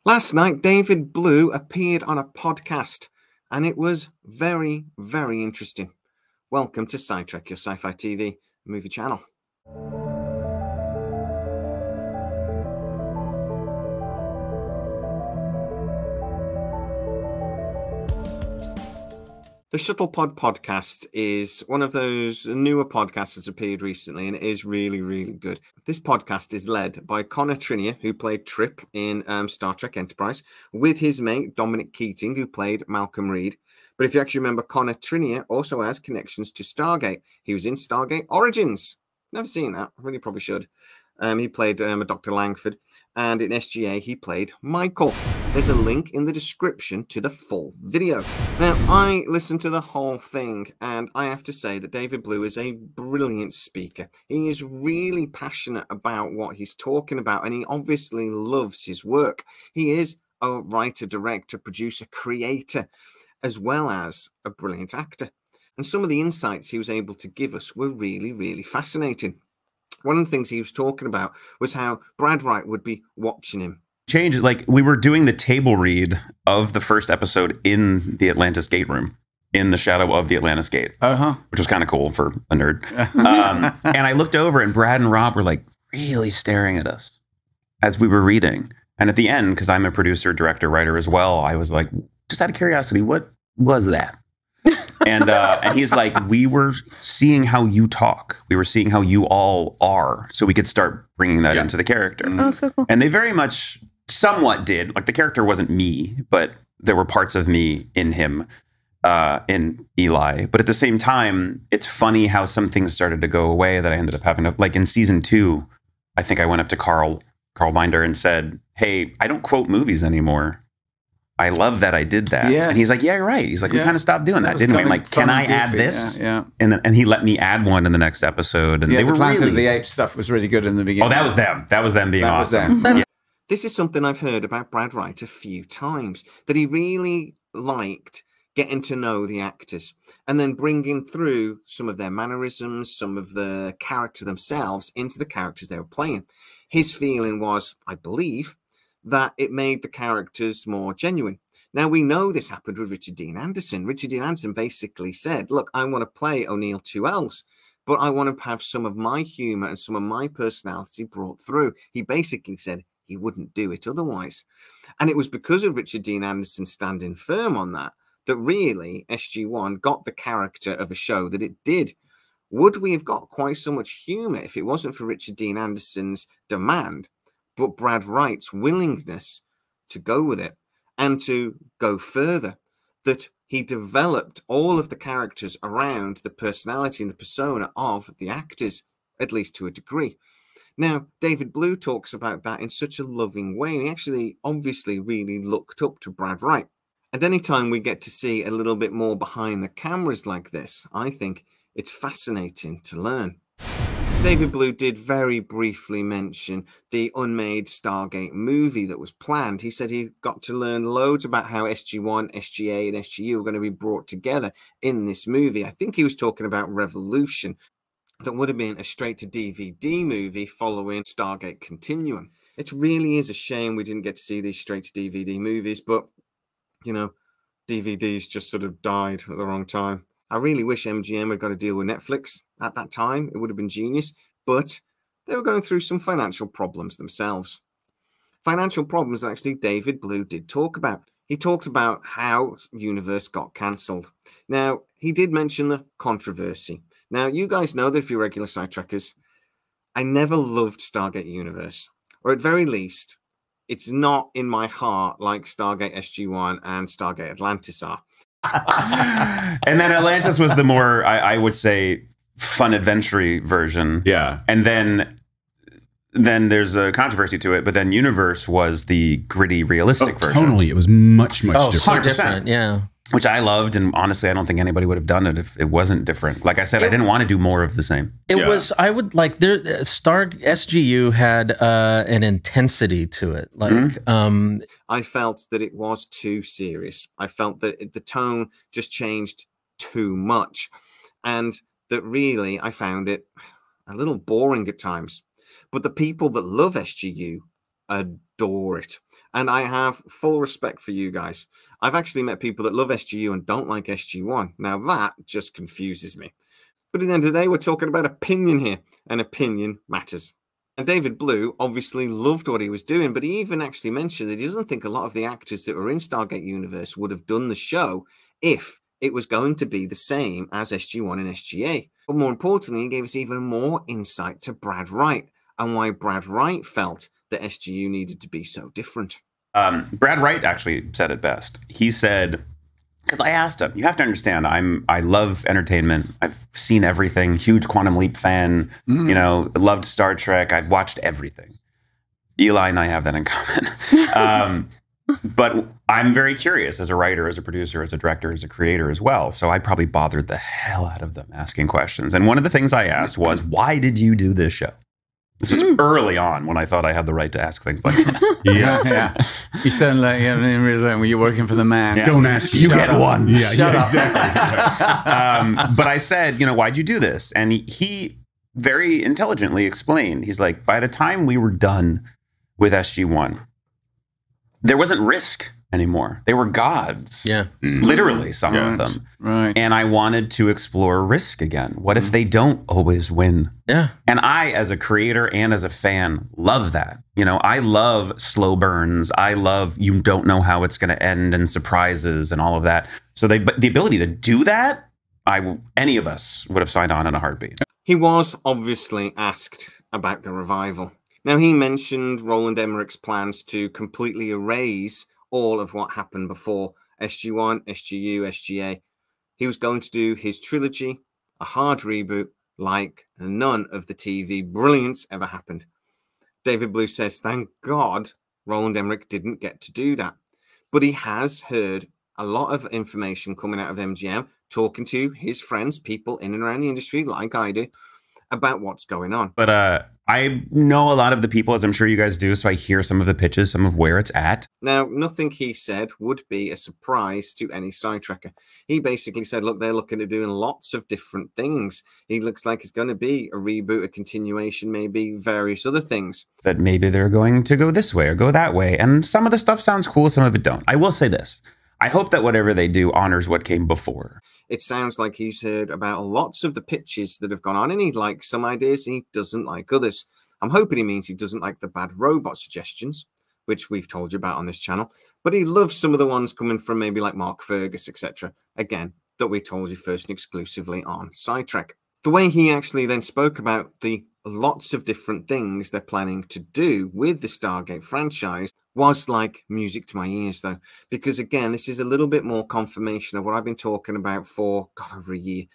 Last night, David Blue appeared on a podcast, and it was very, very interesting. Welcome to Sidetrack, your sci-fi TV movie channel. The Shuttlepod podcast is one of those newer podcasts that's appeared recently, and it is really, really good. This podcast is led by Connor Trinneer, who played Trip in Star Trek Enterprise, with his mate Dominic Keating, who played Malcolm Reed. But if you actually remember, Connor Trinneer also has connections to Stargate. He was in Stargate Origins. Never seen that. I really probably should. He played a Dr. Langford, and in SGA he played Michael. There's a link in the description to the full video. Now, I listened to the whole thing, and I have to say that David Blue is a brilliant speaker. He is really passionate about what he's talking about, and he obviously loves his work. He is a writer, director, producer, creator, as well as a brilliant actor. And some of the insights he was able to give us were really, really fascinating. One of the things he was talking about was how Brad Wright would be watching him. Change, like we were doing the table read of the first episode in the Atlantis Gate room, in the shadow of the Atlantis Gate, which was kind of cool for a nerd. And I looked over, and Brad and Rob were like really staring at us as we were reading. And at the end, because I'm a producer, director, writer as well, I was like, just out of curiosity, what was that? And he's like, we were seeing how you talk. We were seeing how you all are. So we could start bringing that into the character. Oh, so cool. And they very much somewhat did. Like the character wasn't me, but there were parts of me in him, in Eli. But at the same time, it's funny how some things started to go away that I ended up having to, like in season 2, I think I went up to Carl Binder and said, hey, I don't quote movies anymore. I love that I did that. Yes. And he's like, yeah, you're right. He's like, we kind of stopped doing that, didn't we? I'm like, can I add this? Yeah. And he let me add one in the next episode. And they were Planet really... of the Apes stuff was really good in the beginning. Oh, that was them. That was them being awesome. This is something I've heard about Brad Wright a few times, that he really liked getting to know the actors and then bringing through some of their mannerisms, some of the character themselves into the characters they were playing. His feeling was, I believe, that it made the characters more genuine. Now, we know this happened with Richard Dean Anderson. Richard Dean Anderson basically said, look, I want to play O'Neill 2Ls, but I want to have some of my humor and some of my personality brought through. He basically said he wouldn't do it otherwise. And it was because of Richard Dean Anderson standing firm on that, that really SG1 got the character of a show that it did. Would we have got quite so much humor if it wasn't for Richard Dean Anderson's demand, but Brad Wright's willingness to go with it and to go further, that he developed all of the characters around the personality and the persona of the actors, at least to a degree. Now, David Blue talks about that in such a loving way, and he actually obviously really looked up to Brad Wright. And anytime we get to see a little bit more behind the cameras like this, I think it's fascinating to learn. David Blue did very briefly mention the unmade Stargate movie that was planned. He said he got to learn loads about how SG1, SGA, and SGU are going to be brought together in this movie. I think he was talking about Revolution. That would have been a straight-to-DVD movie following Stargate Continuum. It really is a shame we didn't get to see these straight-to-DVD movies, but, you know, DVDs just sort of died at the wrong time. I really wish MGM had got to deal with Netflix at that time. It would have been genius, but they were going through some financial problems themselves. Financial problems that actually David Blue did talk about. He talked about how Universe got cancelled. Now, he did mention the controversy. Now, you guys know that if you're regular Sidetrackers, I never loved Stargate Universe, or at very least, it's not in my heart like Stargate SG-1 and Stargate Atlantis are. And then Atlantis was the more, I would say, fun adventure version. Yeah. And then there's a controversy to it, but then Universe was the gritty, realistic version. Totally. It was much different. 100%. Yeah. Which I loved, and honestly, I don't think anybody would have done it if it wasn't different. Like I said, I didn't want to do more of the same. It was, I would like, SGU had an intensity to it. Like, I felt that it was too serious. I felt that the tone just changed too much. And that really, I found it a little boring at times. But the people that love SGU adore it. And I have full respect for you guys. I've actually met people that love SGU and don't like SG1. Now that just confuses me. But at the end of the day, we're talking about opinion here, and opinion matters. And David Blue obviously loved what he was doing, but he even actually mentioned that he doesn't think a lot of the actors that were in Stargate Universe would have done the show if it was going to be the same as SG1 and SGA. But more importantly, he gave us even more insight to Brad Wright and why Brad Wright felt that SGU needed to be so different. Brad Wright actually said it best. He said, because I asked him, you have to understand, I love entertainment. I've seen everything, huge Quantum Leap fan, you know, loved Star Trek. I've watched everything. Eli and I have that in common. But I'm very curious as a writer, as a producer, as a director, as a creator as well. So I probably bothered the hell out of them asking questions. And one of the things I asked was, why did you do this show? This was early on when I thought I had the right to ask things like this. Yeah. You sound like when you're working for the man. Yeah. Don't ask. You get one. Yeah, exactly. But I said, you know, why'd you do this? And he very intelligently explained. He's like, by the time we were done with SG1, there wasn't risk anymore. They were gods. Yeah. Literally, some of them. Right. And I wanted to explore risk again. What if they don't always win? Yeah. And I, as a creator and as a fan, love that. You know, I love slow burns. I love you don't know how it's going to end and surprises and all of that. So but the ability to do that, any of us would have signed on in a heartbeat. He was obviously asked about the revival. Now, he mentioned Roland Emmerich's plans to completely erase all of what happened before SG1, SGU, SGA. He was going to do his trilogy, a hard reboot, like none of the TV brilliance ever happened. David Blue says, thank God Roland Emmerich didn't get to do that. But he has heard a lot of information coming out of MGM, talking to his friends, people in and around the industry, like I do, about what's going on. But I know a lot of the people, as I'm sure you guys do, so I hear some of the pitches, some of where it's at. Now, nothing he said would be a surprise to any side-tracker. He basically said, look, they're looking at doing lots of different things. He looks like it's going to be a reboot, a continuation, maybe various other things. That maybe they're going to go this way or go that way. And some of the stuff sounds cool, some of it don't. I will say this. I hope that whatever they do honors what came before. It sounds like he's heard about lots of the pitches that have gone on, and he likes some ideas and he doesn't like others. I'm hoping he means he doesn't like the bad robot suggestions, which we've told you about on this channel, but he loves some of the ones coming from maybe like Mark Fergus, etc. Again, that we told you first and exclusively on Sidetrack. The way he actually then spoke about the lots of different things they're planning to do with the Stargate franchise was like music to my ears, though, because again, this is a little bit more confirmation of what I've been talking about for over a year.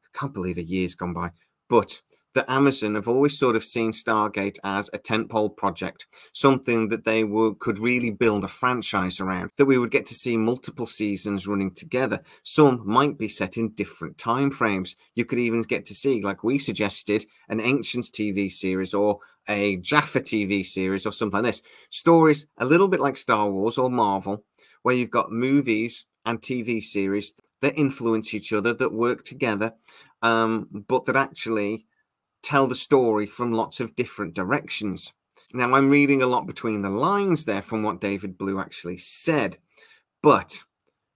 I can't believe a year's gone by, but that Amazon have always sort of seen Stargate as a tentpole project, something that they could really build a franchise around, that we would get to see multiple seasons running together. Some might be set in different time frames. You could even get to see, like we suggested, an Ancients TV series or a Jaffa TV series or something like this. Stories a little bit like Star Wars or Marvel, where you've got movies and TV series that influence each other, that work together, but that actually tell the story from lots of different directions. Now, I'm reading a lot between the lines there from what David Blue actually said, but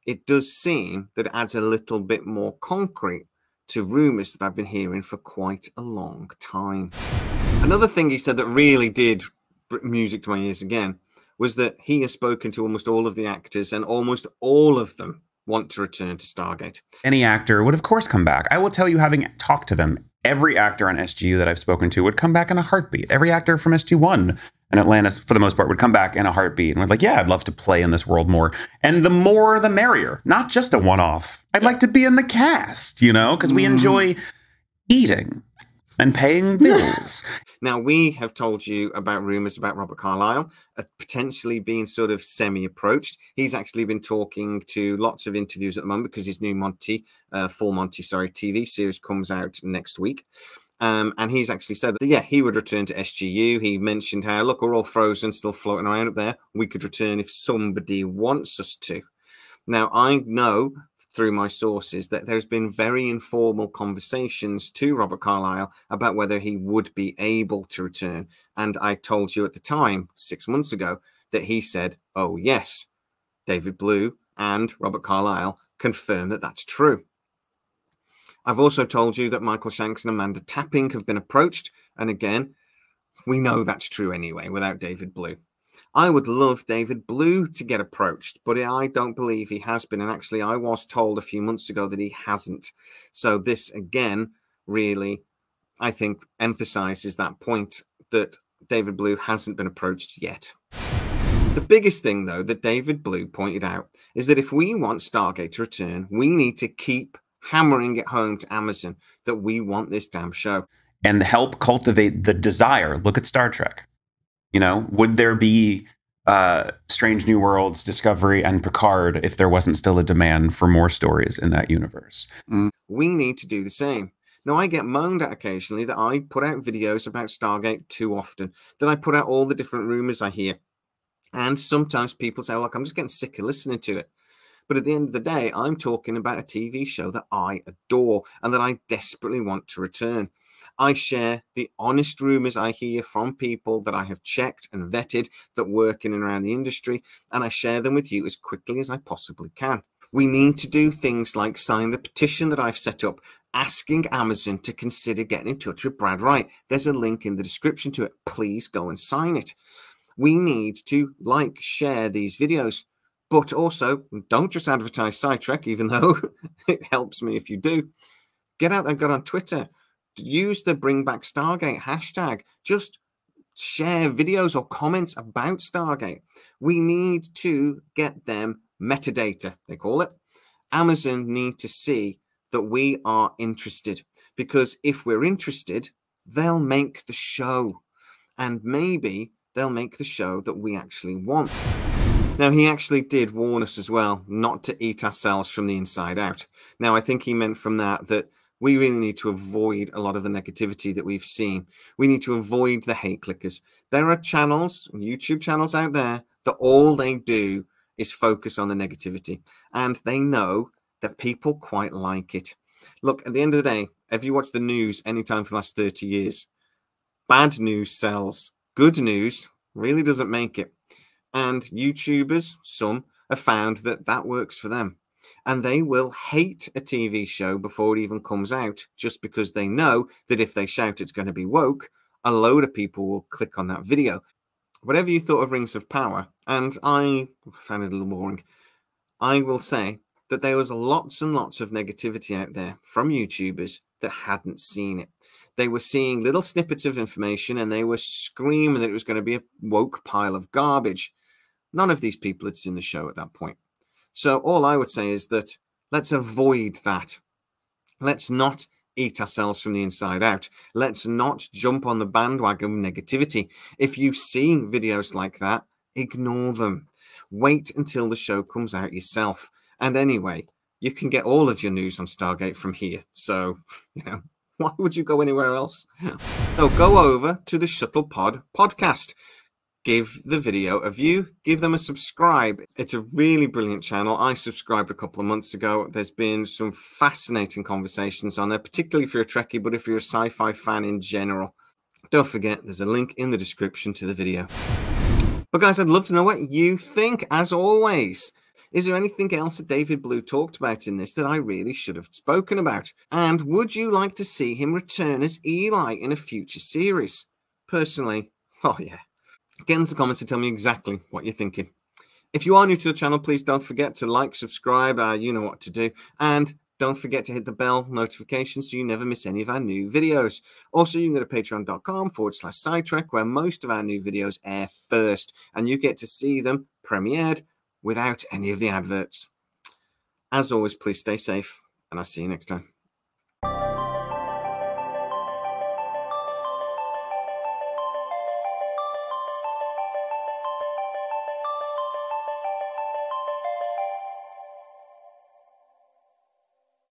it does seem that it adds a little bit more concrete to rumors that I've been hearing for quite a long time. Another thing he said that really did music to my ears again was that he has spoken to almost all of the actors, and almost all of them want to return to Stargate. Any actor would, of course, come back. I will tell you, having talked to them, every actor on SGU that I've spoken to would come back in a heartbeat. Every actor from SG1 and Atlantis, for the most part, would come back in a heartbeat. And we're like, yeah, I'd love to play in this world more. And the more, the merrier. Not just a one-off. I'd like to be in the cast, you know, because we enjoy eating and paying bills. Now, we have told you about rumors about Robert Carlyle potentially being sort of semi-approached. He's actually been talking to lots of interviews at the moment because his new Full Monty, TV series comes out next week. And he's actually said that, yeah, he would return to SGU. He mentioned how, look, we're all frozen, still floating around up there. We could return if somebody wants us to. Now, I know through my sources that there's been very informal conversations to Robert Carlyle about whether he would be able to return. And I told you at the time, 6 months ago, that he said, oh, yes. David Blue and Robert Carlyle confirm that that's true. I've also told you that Michael Shanks and Amanda Tapping have been approached. And again, we know that's true anyway, without David Blue. I would love David Blue to get approached, but I don't believe he has been. And actually, I was told a few months ago that he hasn't. So this, again, really, I think, emphasizes that point that David Blue hasn't been approached yet. The biggest thing, though, that David Blue pointed out is that if we want Stargate to return, we need to keep hammering it home to Amazon that we want this damn show. And help cultivate the desire. Look at Star Trek. You know, would there be Strange New Worlds, Discovery, and Picard if there wasn't still a demand for more stories in that universe? We need to do the same. Now, I get moaned at occasionally that I put out videos about Stargate too often, that I put out all the different rumors I hear. And sometimes people say, look, I'm just getting sick of listening to it. But at the end of the day, I'm talking about a TV show that I adore and that I desperately want to return. I share the honest rumors I hear from people that I have checked and vetted that work in and around the industry, and I share them with you as quickly as I possibly can. We need to do things like sign the petition that I've set up, asking Amazon to consider getting in touch with Brad Wright. There's a link in the description to it. Please go and sign it. We need to share these videos, but also don't just advertise SciTrek, even though it helps me if you do. Get out there, get on Twitter. Use the Bring Back Stargate hashtag. Just share videos or comments about Stargate. We need to get them metadata, they call it. Amazon need to see that we are interested, because if we're interested, they'll make the show, and maybe they'll make the show that we actually want. Now, he actually did warn us as well not to eat ourselves from the inside out. Now, I think he meant from that we really need to avoid a lot of the negativity that we've seen. We need to avoid the hate clickers. There are channels, YouTube channels out there, that all they do is focus on the negativity. And they know that people quite like it. Look, at the end of the day, if you watch the news anytime for the last 30 years, bad news sells. Good news really doesn't make it. And YouTubers, some, have found that that works for them. And they will hate a TV show before it even comes out, just because they know that if they shout it's going to be woke, a load of people will click on that video. Whatever you thought of Rings of Power, and I found it a little boring, I will say that there was lots and lots of negativity out there from YouTubers that hadn't seen it. They were seeing little snippets of information and they were screaming that it was going to be a woke pile of garbage. None of these people had seen the show at that point. So all I would say is that let's avoid that. Let's not eat ourselves from the inside out. Let's not jump on the bandwagon of negativity. If you see videos like that, ignore them. Wait until the show comes out yourself. And anyway, you can get all of your news on Stargate from here. So, why would you go anywhere else? So go over to the Shuttlepod podcast. Give the video a view, give them a subscribe. It's a really brilliant channel. I subscribed a couple of months ago. There's been some fascinating conversations on there, particularly if you're a Trekkie, but if you're a sci-fi fan in general. Don't forget, there's a link in the description to the video. But guys, I'd love to know what you think, as always. Is there anything else that David Blue talked about in this that I really should have spoken about? And would you like to see him return as Eli in a future series? Personally, oh yeah. Get into the comments and tell me exactly what you're thinking. If you are new to the channel, please don't forget to like, subscribe, you know what to do. And don't forget to hit the bell notification so you never miss any of our new videos. Also, you can go to patreon.com/SciTrek, where most of our new videos air first. And you get to see them premiered without any of the adverts. As always, please stay safe, and I'll see you next time.